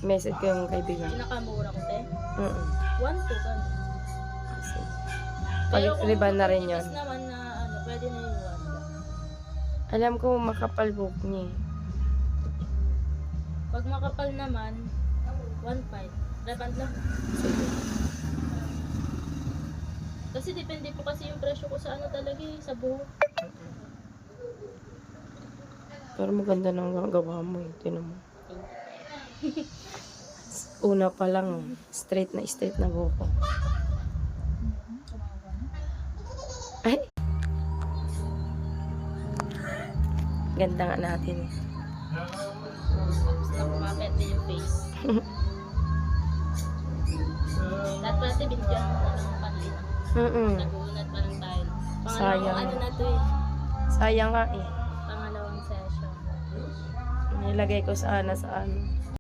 message ko yung kaibigan. Pinakamura ko, te. 1-2, gano'n. Kasi, Pero kung pag-riban na rin yun. manipis naman na ano, pwede na yung 1. Alam ko makapal buhok niya eh. Pag makapal naman, 1.5. Reband lang. Sige. Kasi depende po kasi yung presyo ko sa ano talaga eh, sa buhok. Pero maganda nang gawa mo eh. Tinan mo. Una pa lang, straight na buhok ko. Ay! Ganda nga natin eh. Tapos na kumapit din yung face. Lahat pati binigyan mo na ng kanina. Nag-uunat pa lang tayo. Sayang. Ano na to eh. Sayang nga eh. Pangalawang session. Nilagay ko sana sa ano.